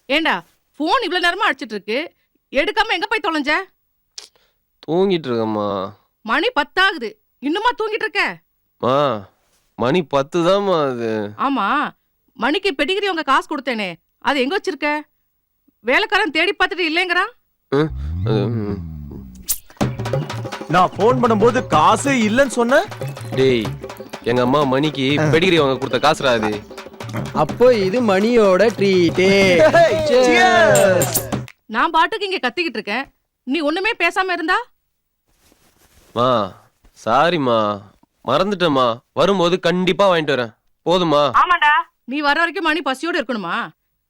ஏண்டா போன் இவ்வளவு நேரமா அடிச்சிட்டு இருக்கு, எடுக்காம எங்க போய் தொலைஞ்ச? தூங்கிட்டு இருக்கம்மா. மணி 10 ஆகுது, இன்னுமா தூங்கிட்டு இருக்க? மணி 10 தான்மா அது. ஆமா, மணிக்கு பெடிகிரி உங்க காசு கொடுத்தேனே, அது எங்க வச்சிருக்க? வேலைக்காரன் தேடி பார்த்துட்டு இல்லைங்கிறான். நான் போன் பண்ணும்போது காசு இல்லன்னு சொன்ன. டேய், எங்க அம்மா மணிக்கு பெடிகிரி வாங்க கொடுத்த காசுடா அது. அப்போ இது மணியோட ட்ரீட். நான் பாட்டுக்கு இங்க கத்திக்கிட்டு இருக்கேன், நீ ஒண்ணுமே பேசாம இருந்தா? சாரிம்மா, மறந்துட்டேம்மா. வரும்போது கண்டிப்பா வாங்கிட்டு வரேன், போதுமா? ஆமாடா, நீ வர வரைக்கும் மணி பசியோட இருக்கணுமா?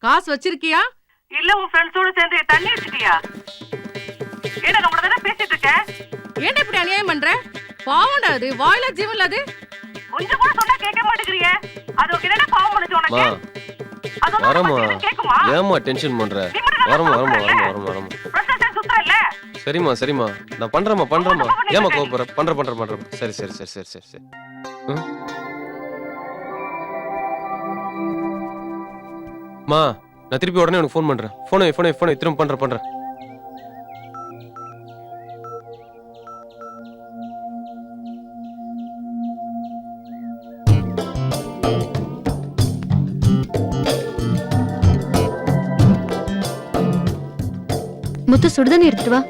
காசு வச்சிருக்கியா இல்ல உன் ஃப்ரெண்ட்ஸோட சேர்ந்து தண்ணி அடிச்சிட்டியா? ஏடா நம்மள தான பேசிட்டு இருக்க, ஏன்டா இப்படி அநியாயம் பண்ற? பாவம்டா, அது வாயில ஜீவன்ல, அது கொஞ்சம் கூட சொன்னா கேட்க மாட்டேங்கறியே. அது என்னடா பாவம் பண்ணுச்சு உனக்கு? வரமா, ஏமா டென்ஷன் பண்ற? வரமா வரமா வரமா வரமா வரமா. பிரச்சனை சுத்தற இல்ல. சரிமா, நான் பண்றேமா. ஏமா கோபப்படுற? பண்றேன். சரி. மா, நான் திருப்பி உடனே உனக்கு ஃபோன் பண்றேன். போனை திரும்ப பண்றேன். முத்து, சுடுதண்ணி எடுத்துட்டு வா.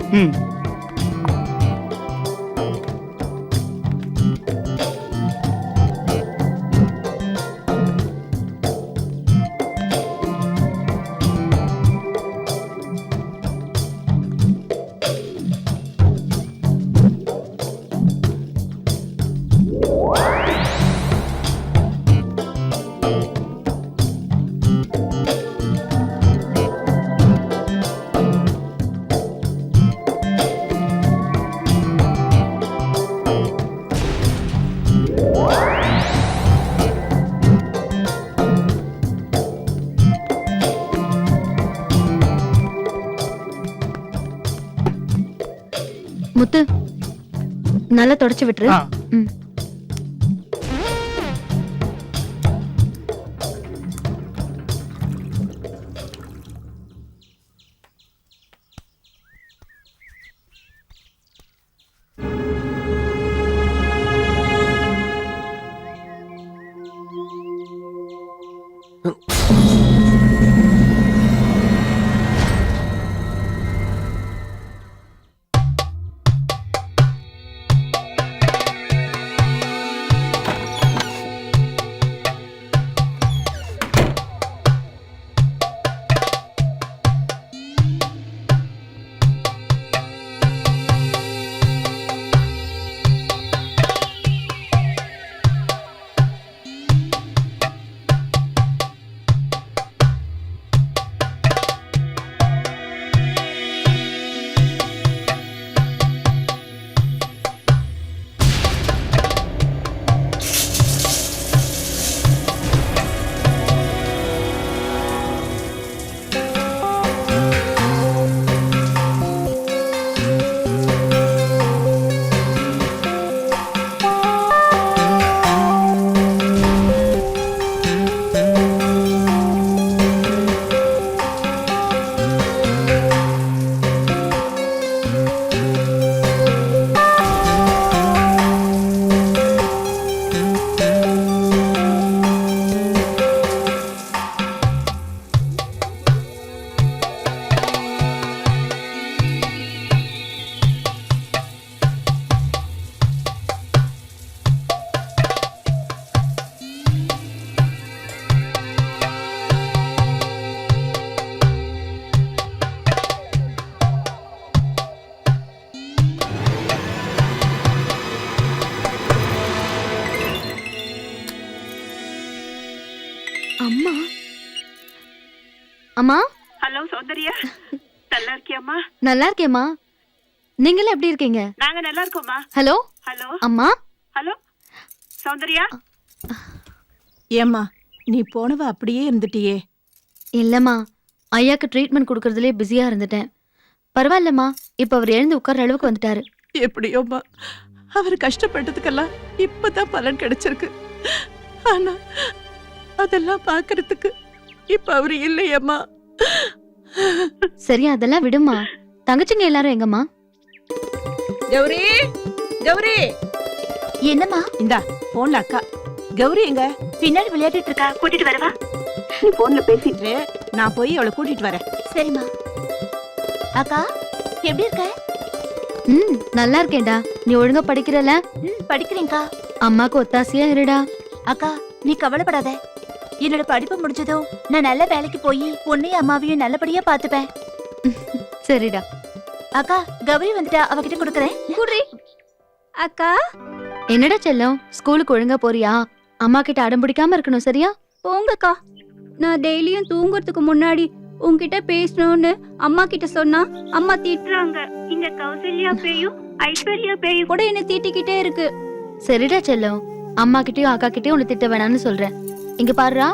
முத்து, நல்லா தொடச்சு விட்டுரு. அம்மா, அம்மா. ஹலோ சௌந்தர்யா, நல்லா இருக்கியாம்மா? நல்லா இருக்கேம்மா, நீங்களே எப்படி இருக்கீங்க? நாங்க நல்லா இருக்கோம்மா. ஹலோ ஹலோ அம்மா. ஹலோ சௌந்தர்யா. ஏம்மா, நீ போனவ அப்படியே இருந்துட்டியே? இல்லம்மா, ஐயாக்கு ட்ரீட்மெண்ட் கொடுக்கறதுலே பிஸியா இருந்துட்டேன். பரவாயில்லம்மா, இப்ப அவர் எழுந்து உட்கார்ற அளவுக்கு வந்துட்டாரு. எப்படியோம்மா, அவர் கஷ்டப்பட்டதுக்கெல்லாம் இப்பதான் பலன் கிடைச்சிருக்கு. ஆனா அதெல்லாம் பாக்குறதுக்கு இப்ப அவரு இல்லையம்மா. சரி அதெல்லாம் விடுமா. தங்கச்சிங்க எல்லாரும் எங்கம்மா? கௌரி, கௌரி. என்னம்மா? இந்தா போன்ல அக்கா. கௌரி எங்க? பின்னாடி விளையாடிட்டு இருக்கா, கூட்டிட்டு வரவா? நீ போன்ல பேசிட்டு நான் போய் அவளை கூட்டிட்டு வரேன். சரிம்மா. அக்கா எப்படி இருக்க? நல்லா இருக்கேன்டா. நீ ஒழுங்கா படிக்கிறல? படிக்கிறேன்க்கா. அம்மாக்கு ஒத்தாசையா இருடா. அக்கா நீ கவலைப்படாத. என்னோட படிப்பு முடிஞ்சதும் நான் நல்ல வேலைக்கு போய் உன்னையும் அம்மாவையும் நல்லபடியா பாத்துப்பேன். சரிடா. அக்கா கௌரி வந்துட்டா, அவகிட்ட கொடுக்கறேன். குடி. அக்கா என்னடா செல்லம், ஸ்கூலுக்கு ஒழுங்கா போறியா? அம்மா கிட்ட அடம் பிடிக்காம இருக்கணும், சரியா? போங்கக்கா. நான் டெய்லியும் தூங்குறதுக்கு முன்னாடி உன்கிட்ட பேசணும்னு அம்மா கிட்ட சொன்னா அம்மா திட்டுறாங்க. இந்த கௌசல்யா பேயும் ஐஸ்வர்யா பேயும் கூட என்ன திட்டிக்கிட்டே இருக்கு. சரிடா செல்லம், அம்மா கிட்டயும் அக்கா கிட்டயும் உன்னை திட்ட வேணாம்னு சொல்றேன். இங்க பாருடா,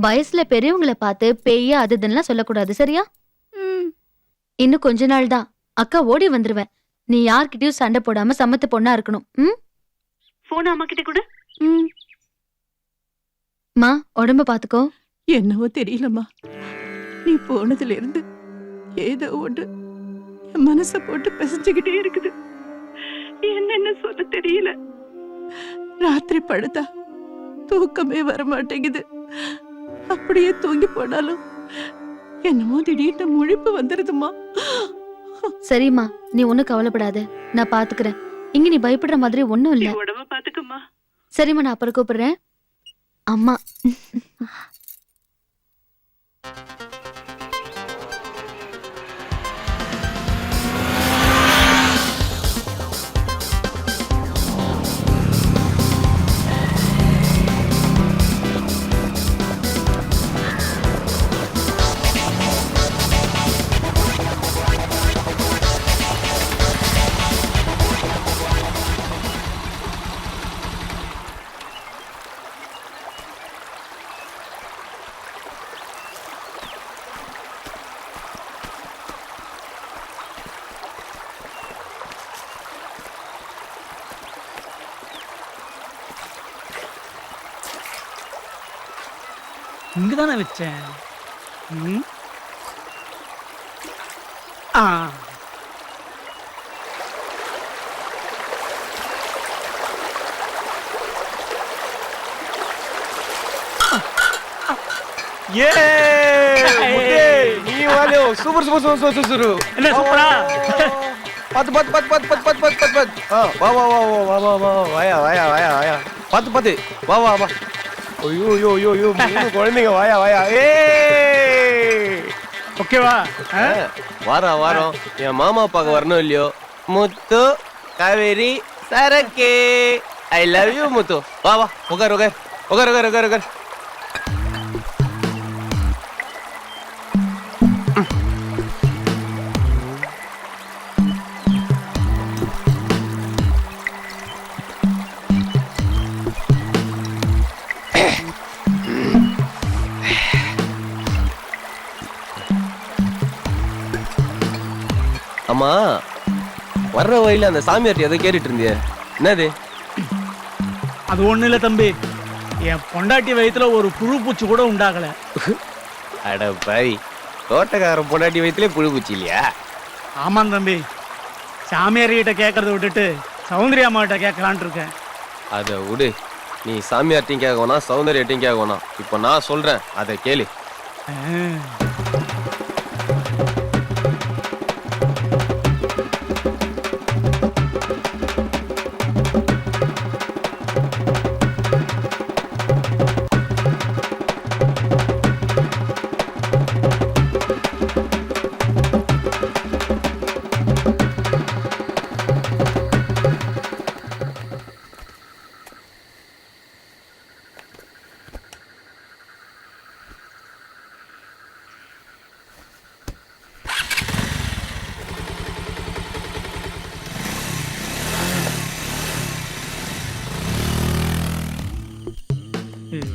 வயசுல பெரியவங்களை பார்த்து பேய அதுதுன்னெல்லாம் சொல்லக்கூடாது, சரியா? இன்னும் கொஞ்ச நாள் தான், அக்கா ஓடி வந்துருவேன். நீ யார்கிட்டயும் சண்டை போடாம சமத்து பொண்ணா இருக்கணும். போன் அம்மா கிட்ட கொடு. மா, உடம்ப பாத்துக்கோ. என்னவோ தெரியலம்மா, நீ போனதுல இருந்து ஏதோ ஒன்று என் மனச போட்டு பிசைஞ்சுக்கிட்டே இருக்குது. என்னன்னு சொல்ல தெரியல. ராத்திரி படுத்தா தூக்கமே வர மாட்டேங்குது. அப்படியே தூங்கி போனாலும் என்னமோ திடீர்னு முழிப்பு வந்துருதுமா. சரிம்மா, நீ ஒண்ணும் கவலைப்படாத, நான் பாத்துக்கிறேன். இங்க நீ பயப்படுற மாதிரி ஒண்ணும் இல்ல. உடம்ப பாத்துக்கம்மா. சரிம்மா, நான் அப்புறம் கூப்பிடுறேன். அம்மா. இங்கதானே வச்சேன். நீ வாலே super super super super super. என்ன சூப்பரா? பாத்து பாத்து பாத்து பாத்து பாத்து பாத்து பாத்து பாத்து. வா வா வா வா வா வா வாயா வாயா வாயா வாயா. பாத்து பாத்து வா வா வா. ஐயோ ஐயோ ஐயோ ஐயோ, மூணு குழந்தைங்க. வாயா வாயா. ஓகேவா? வாரம் வாரம் என் மாமா பார்க்க வரணும் இல்லையோ. முத்து, காவேரி, சரக்கு, ஐ லவ் யூ முத்து. வா வா, உட்கார் உட்கார் உட்கார் உட்கார் உட்கார் உட்கார். அம்மா, வர்ற வழியில அந்த சாமியார்ட்ட எதை கேட்டுட்டு இருந்திய, என்னது? அது ஒண்ணு இல்ல தம்பி, என் பொண்டாட்டி வயித்துல ஒரு புழு பூச்சி கூட உண்டாகல. அட பாய், தோட்டக்காரன் பொண்டாட்டி வயிற்றுலே புழு பூச்சி இல்லையா? ஆமாம் தம்பி, சாமியார் கிட்ட கேட்கறத விட்டுட்டு சௌந்தர்யா அம்மா கிட்ட கேட்கலான்ட்டு இருக்கேன். அதை விடு, நீ சாமியார்ட்டையும் கேட்க வேணாம், சௌந்தர்யாட்டையும் கேட்க வேணாம். இப்போ நான் சொல்றேன், அதை கேளு.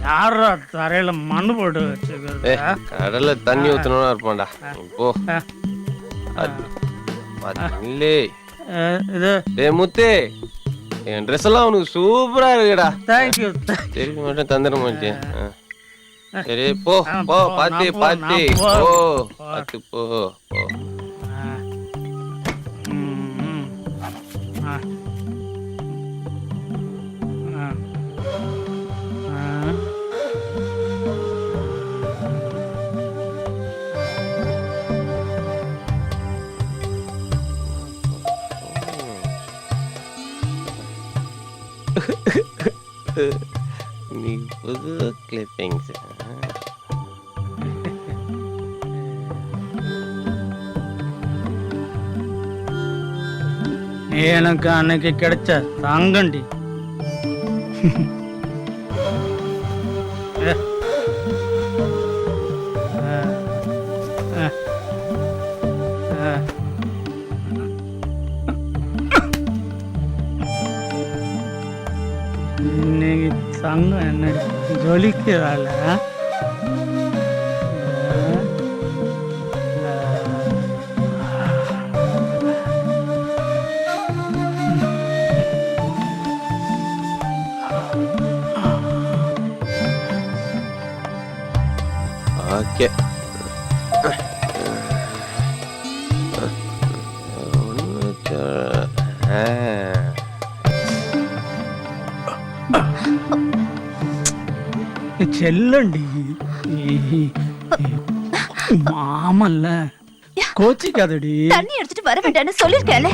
யாரா தரையில மண்ணு போட்டு வச்சுக்கிறது? கடல்ல தண்ணி ஊத்தணும்னா இருப்பான்டா. போ இல்லே. இது டேய் முத்து, என் ட்ரெஸ் எல்லாம் உனக்கு சூப்பரா இருக்குடா. தேங்க்யூ. திருப்பி மட்டும் தந்துட மாட்டேன். சரி போ போ பாத்து பாத்து போ பாத்து போ போ. நீ புது கிளிப்பிங்ஸ். நீ எனக்கு அன்னைக்கு கிடைச்ச தங்கண்டி. இன்னைக்கு தங்கம் என்ன ஜொலிக்கிறாள். ஓகே செல்லண்டி மாமல்ல கோச்சிக்காதடி. தண்ணி எடுத்துட்டு வர வேண்டாம்னு சொல்லிருக்கேன்ல.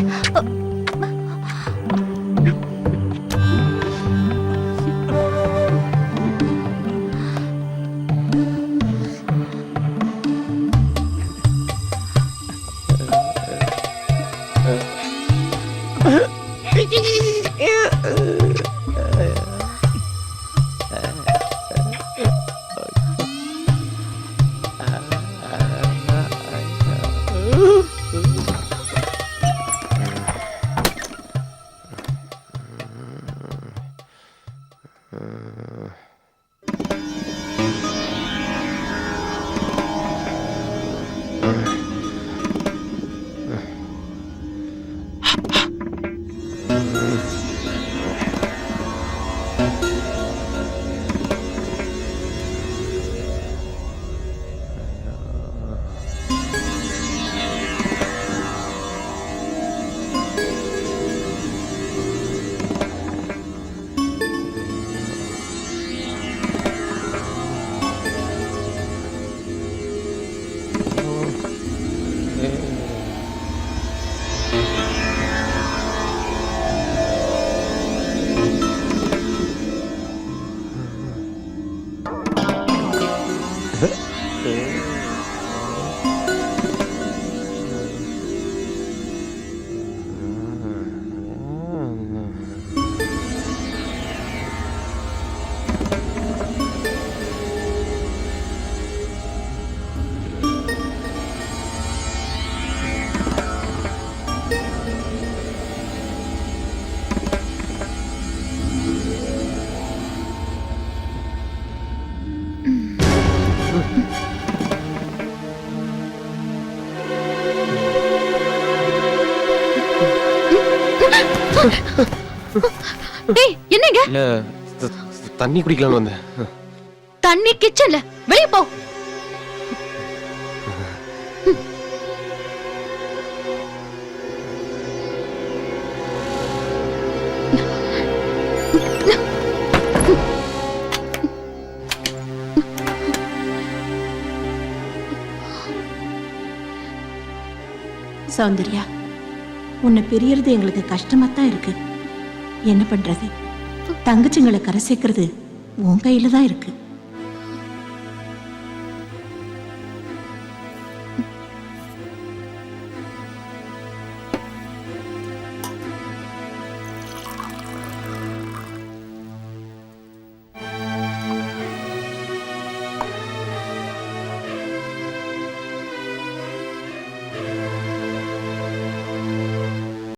என்னங்க? இல்ல தண்ணி குடிக்கலாம்னு வந்தேன். தண்ணி கிச்சன்ல, வெளிய போ. சௌந்தர்யா, உன்னை பிரியறது எங்களுக்கு கஷ்டமா தான் இருக்கு. என்ன பண்றது? தங்கச்சிங்களை கரை சேர்க்கறது உன் கையில தான் இருக்கு.